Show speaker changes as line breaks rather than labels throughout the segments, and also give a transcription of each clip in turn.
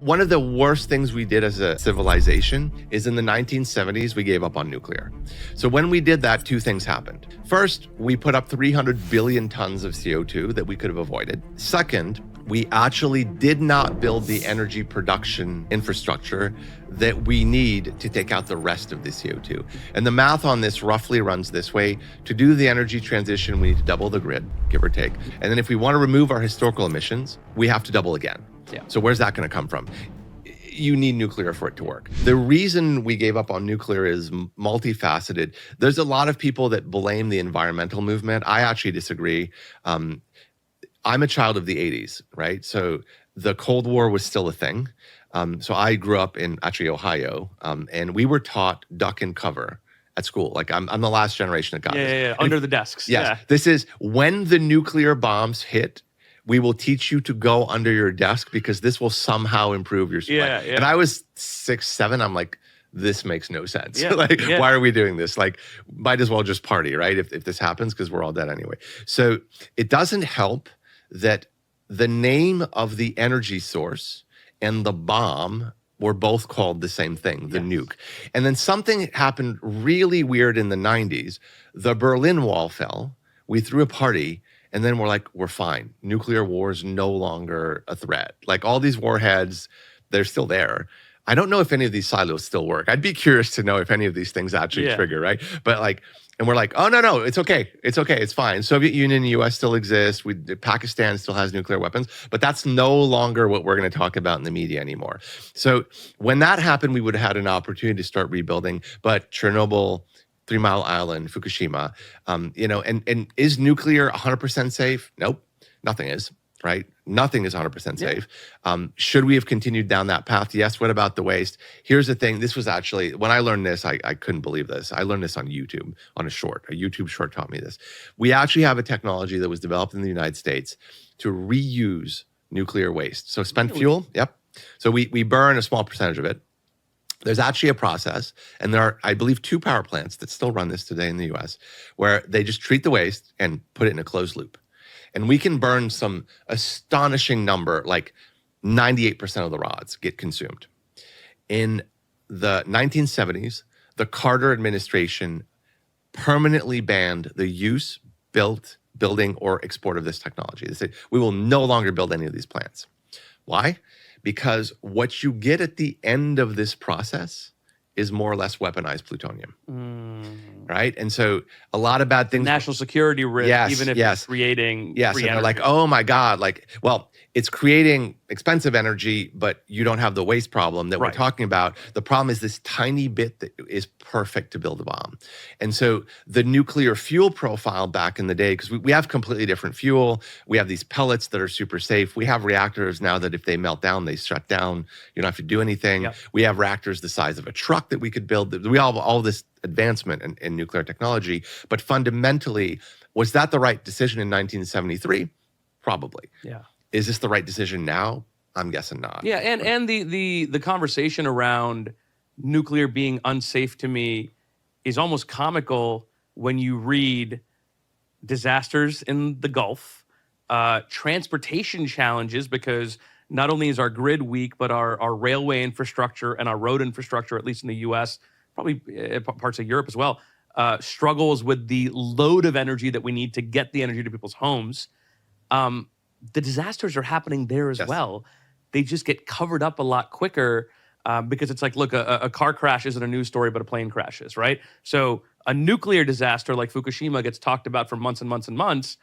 One of the worst things we did as a civilization is in the 1970s, we gave up on nuclear. So when we did that, two things happened. First, we put up 300 billion tons of CO2 that we could have avoided. Second, we actually did not build the energy production infrastructure that we need to take out the rest of the CO2. And the math on this roughly runs this way. To do the energy transition, we need to double the grid, give or take. And then if we want to remove our historical emissions, we have to double again.
Yeah.
So where's that going to come from? You need nuclear for it to work. The reason we gave up on nuclear is multifaceted. There's a lot of people that blame the environmental movement. I actually disagree. I'm a child of the 80s, right? So the Cold War was still a thing. So I grew up in actually Ohio, and we were taught duck and cover at school. Like I'm the last generation that got this.
Yeah. Under the desks.
Yes.
Yeah.
This is when the nuclear bombs hit, we will teach you to go under your desk because this will somehow improve your supply.
Yeah.
And I was 6, 7. I'm like, this makes no sense.
Yeah,
Why are we doing this? Like, might as well just party, right? If this happens, because we're all dead anyway. So it doesn't help that the name of the energy source and the bomb were both called the same thing, the nuke. And then something happened really weird in the 90s. The Berlin Wall fell. We threw a party. And then we're like, we're fine. Nuclear war is no longer a threat. Like all these warheads, they're still there. I don't know if any of these silos still work. I'd be curious to know if any of these things actually trigger, right? But like, and we're like, oh, no, it's okay. It's okay. It's fine. Soviet Union, US still exists. Pakistan still has nuclear weapons, but that's no longer what we're going to talk about in the media anymore. So when that happened, we would have had an opportunity to start rebuilding, but Chernobyl, 3 Mile Island, Fukushima, and is nuclear 100% safe? Nope, nothing is, right? Nothing is 100% safe. Should we have continued down that path? Yes. What about the waste? Here's the thing. This was actually, when I learned this, I couldn't believe this. I learned this on YouTube, on a YouTube short taught me this. We actually have a technology that was developed in the United States to reuse nuclear waste. So spent fuel, yep. So we burn a small percentage of it. There's actually a process, and there are, I believe, 2 power plants that still run this today in the US, where they just treat the waste and put it in a closed loop. And we can burn some astonishing number, like 98% of the rods get consumed. In the 1970s, the Carter administration permanently banned the use, building, or export of this technology. They said, we will no longer build any of these plants. Why? Because what you get at the end of this process is more or less weaponized plutonium, right? And so a lot of bad things.
National security risk, even if it's creating free
and they're
energy.
like, oh my God, it's creating expensive energy, but you don't have the waste problem that we're talking about. The problem is this tiny bit that is perfect to build a bomb. And so the nuclear fuel profile back in the day, because we have completely different fuel. We have these pellets that are super safe. We have reactors now that if they melt down, they shut down. You don't have to do anything. Yep. We have reactors the size of a truck that we could build. We have all this advancement in nuclear technology. But fundamentally, was that the right decision in 1973? Probably.
Yeah.
Is this the right decision now? I'm guessing not.
Yeah, and the conversation around nuclear being unsafe to me is almost comical when you read disasters in the Gulf, transportation challenges, because not only is our grid weak, but our railway infrastructure and our road infrastructure, at least in the US, probably parts of Europe as well, struggles with the load of energy that we need to get the energy to people's homes. The disasters are happening there as well. They just get covered up a lot quicker because it's like, look, a car crash isn't a news story, but a plane crashes, right? So a nuclear disaster like Fukushima gets talked about for months and months and months.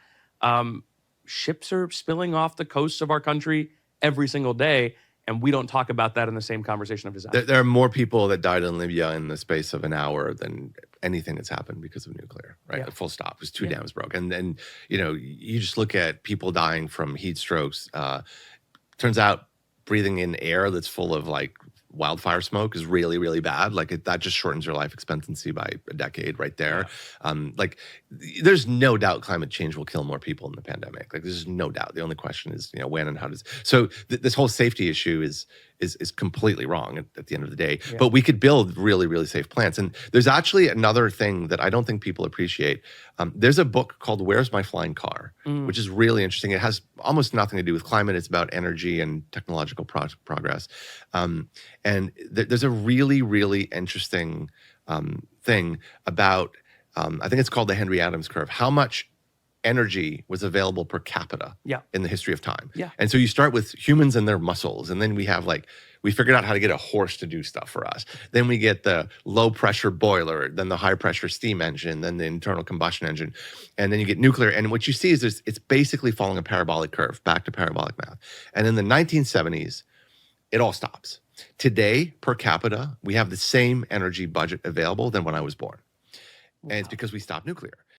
Ships are spilling off the coasts of our country every single day, and we don't talk about that in the same conversation of disaster.
There are more people that died in Libya in the space of an hour than anything that's happened because of nuclear, right? Yeah. Full stop. It was 2 dams broke. And you just look at people dying from heat strokes. Turns out breathing in air that's full of wildfire smoke is really, really bad. That just shortens your life expectancy by a decade right there. Yeah. There's no doubt climate change will kill more people in the pandemic. There's no doubt. The only question is, when and how does. So this whole safety issue is completely wrong at the end of the day.
Yeah.
But we could build really, really safe plants. And there's actually another thing that I don't think people appreciate. There's a book called Where's My Flying Car, which is really interesting. It has almost nothing to do with climate. It's about energy and technological progress. And there's a really, really interesting thing about, I think it's called the Henry Adams curve, how much energy was available per capita in the history of time.
Yeah.
And so you start with humans and their muscles, and then we have we figured out how to get a horse to do stuff for us. Then we get the low pressure boiler, then the high pressure steam engine, then the internal combustion engine, and then you get nuclear. And what you see is it's basically following a parabolic curve, back to parabolic math. And in the 1970s, it all stops. Today, per capita, we have the same energy budget available than when I was born. And it's because we stopped nuclear.